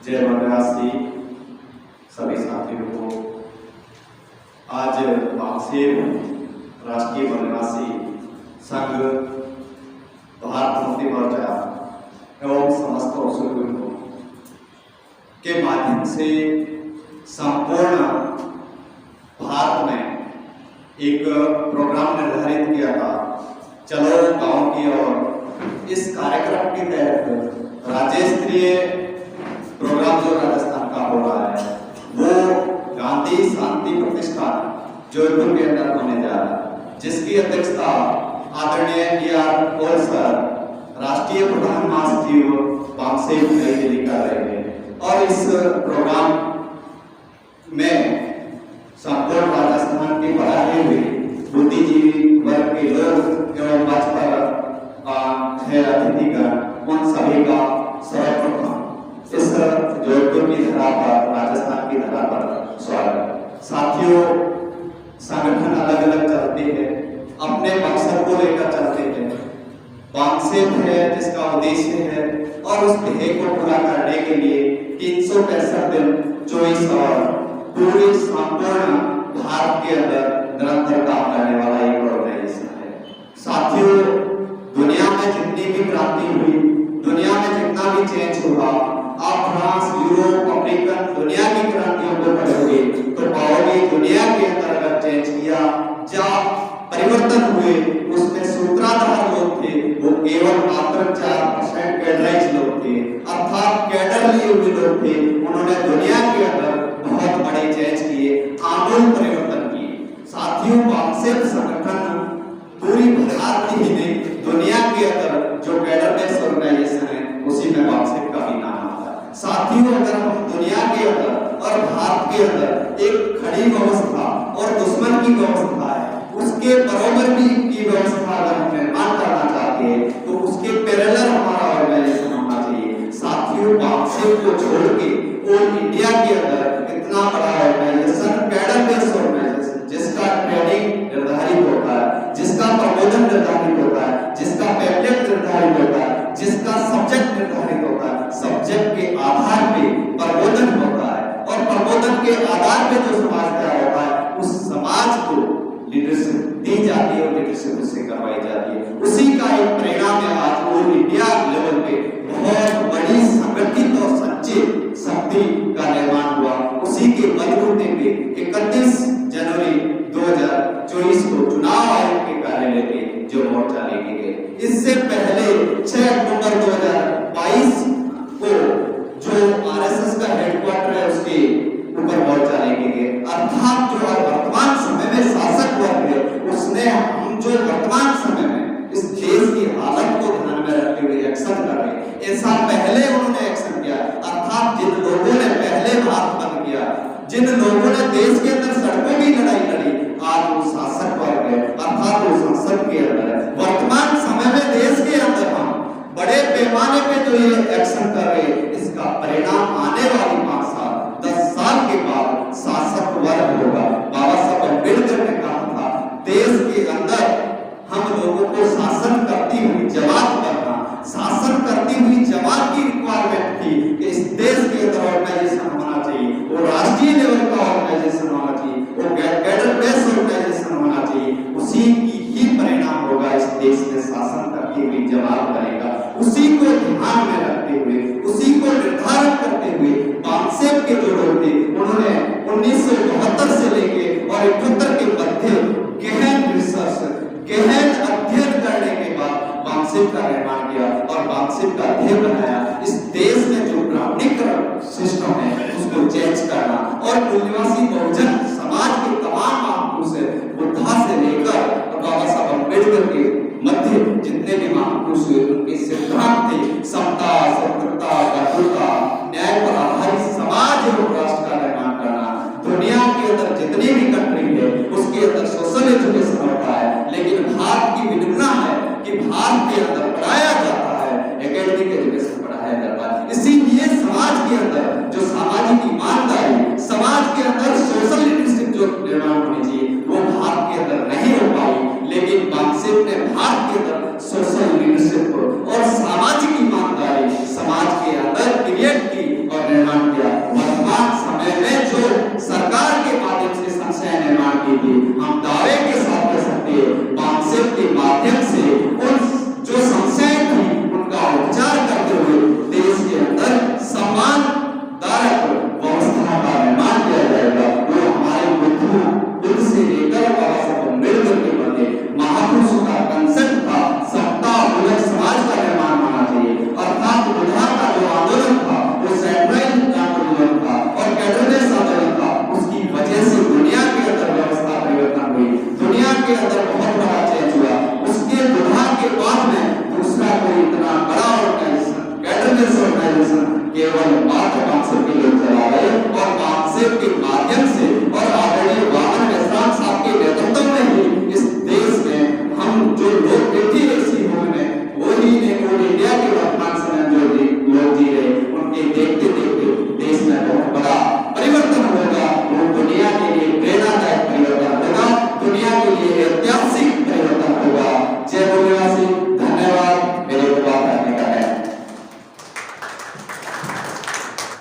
जय मद्रासी सभी साथियों को आज बागसेर राष्ट्रीय मद्रासी संघ भारत मुक्ति मोर्चा एवं समस्त अवसरों के माध्यम से संपूर्ण भारत में एक प्रोग्राम निर्धारित किया था, चलो गांव की ओर। इस कार्यक्रम के तहत राज्य स्तरीय प्रोग्राम जो राजस्थान का हो रहा है वो गांधी शांति प्रतिष्ठान जोधपुर के अंदर होने जा रहा है, जिसकी अध्यक्षता आदरणीय PR कौल सर, राष्ट्रीय प्रधान महासचिव बागसेर नई दिल्ली कर रहे हैं। और इस प्रोग्राम में संपूर्ण राजस्थान के बढ़ाए हुए बुद्धिजीवी वर्ग के लोग एवं भाजपा है अतिथिगण, उन सभी का सर्वप्रथम इस जोधपुर की धरा पर, राजस्थान की धरा पर स्वागत। साथियों, संगठन अलग अलग चलते हैं, अपने मकसद को लेकर चलते हैं। बागसेर है जिसका उद्देश्य है और उस ध्येय को पूरा करने के लिए 365 दिन 24 और पूरे संपूर्ण भारत के अंदर निरंतर काम करने वाला एक ऑर्गेनाइजेशन है। साथियों, दुनिया में जितनी भी क्रांति हुई, दुनिया में जितना भी चेंज हुआ, आप फ्रांस, यूरोप, अमेरिकन दुनिया की क्रांतियों को पढ़ोगे तो पाओगे दुनिया के अंदर अगर चेंज किया, जब परिवर्तन हुए, उसमें सूत्रधार लोग थे वो केवल मात्र 4% कैडराइज लोग थे, अर्थात कैडर लिए हुए लोग थे। उन्होंने दुनिया के अंदर बहुत बड़े चेंज किए, आमूल परिवर्तन किए। साथियों, बागसेर संगठन पूरी भारत ही नहीं, दुनिया के अंदर जो कैडर बेस्ड ऑर्गेनाइजेशन है उसी में बागसेर का भी नाम आता है। साथियों, अगर हम दुनिया के अंदर और भारत के अंदर एक खड़ी व्यवस्था और दुश्मन की व्यवस्था है, उसके बराबर भी की व्यवस्था अगर हम निर्माण करना चाहते हैं तो उसके पैरेलल हमारा ऑर्गेनाइजेशन होना चाहिए। साथियों, बागसेर को छोड़ के ऑल इंडिया के अंदर इतना बड़ा ऑर्गेनाइजेशन, कैडर बेस्ड ऑर्गेनाइजेशन, जिसका ट्रेनिंग निर्धारित होता है, जिसका प्रबोधन निर्धारित होता है, जिसका पैम्फलेट निर्धारित होता है, जिसका सब्जेक्ट निर्धारित होता है, सब्जेक्ट के आधार पे प्रबोधन होता है और प्रबोधन के आधार पे जो समाज तैयार होता है, उस समाज को लीडरशिप दी जाती है और लीडरशिप उससे करवाई जाती है। उसी का एक परिणाम है आज ऑल इंडिया लेवल पे बहुत बड़ी संगठित और सच्ची शक्ति का निर्माण हुआ। उसी के बलबूते पे 31 जनवरी 2024 को चुनाव आयोग के कार्यालय पे जो मोर्चा लेके गए। इससे पहले 6 अक्टूबर 2022 को जो RSS का हेडक्वार्टर है उसके ऊपर मोर्चा लेके गए। अर्थात जो वर्तमान समय में शासक वर्ग है उसने हम जो वर्तमान समय में इस देश की हालत को ध्यान में रखते हुए एक्शन कर रहे हैं, ऐसा पहले उन्होंने एक्शन किया। अर्थात जिन लोगों ने पहले भारत बंद किया, जिन लोगों ने देश के अंदर सड़कों की लड़ाई लड़ी, आज वो शासक वर्ग है, अर्थात वो संसद के अंदर है। वर्तमान समय में देश के अंदर हम बड़े पैमाने पे जो ये एक्शन कर रहे हैं, इसका परिणाम आने वाली 5 साल 10 साल के बाद शासक वर्ग होगा। बाबा साहब अम्बेडकर ने कहा था, देश के अंदर हम लोगों को शासन करती हुई जमात बनना, शासन करती हुई जमात की रिक्वायरमेंट थी कि इस देश के अंदर ऑर्गेनाइजेशन होना चाहिए, वो राष्ट्रीय लेवल का ऑर्गेनाइजेशन होना चाहिए, वो कैडर बेस्ड ऑर्गेनाइजेशन होना चाहिए। उसी की ही परिणाम होगा, इस देश में शासन करती हुई जमात बनेगा। उसी को ध्यान में रखते हुए, उसी को निर्धारण करते हुए बागसेर के जो लोग थे उन्होंने 1972 से लेके और 78 के मध्य गहन रिसर्च, गहन अध्ययन करने के बाद बागसेर का निर्माण किया और बागसेर का ध्येय बनाया इस देश में जो ब्राह्मणीकरण सिस्टम है उसको चेंज करना और मूल्यवासी बहुजन समाज के तमाम महापुरुष से, बुद्धा से लेकर बाबा साहब अम्बेडकर के मध्य जितने भी महापुरुष हुए उनके सिद्धांत थे, समता, स्वतंत्रता, बंधुता, न्याय पर आधारित समाज एवं राष्ट्र का निर्माण करना। दुनिया के अंदर जितनी भी कंट्री है उसके अंदर सोशल एजुकेशन होता है, लेकिन भारत की विडंबना है कि भारत के अंदर पढ़ाया जाता है, एकेडमिक एजुकेशन पढ़ाया जाता है। इसीलिए समाज के अंदर जो सामाजिक ईमानदारी, समाज के अंदर सोशल लीडरशिप जो निर्माण होनी चाहिए वो भारत के अंदर नहीं हो पाई। लेकिन बागसेर ने भारत के अंदर सोशल लीडरशिप और सामाजिक ईमानदारी समाज के अंदर क्रिएट की और निर्माण प्रत्याशी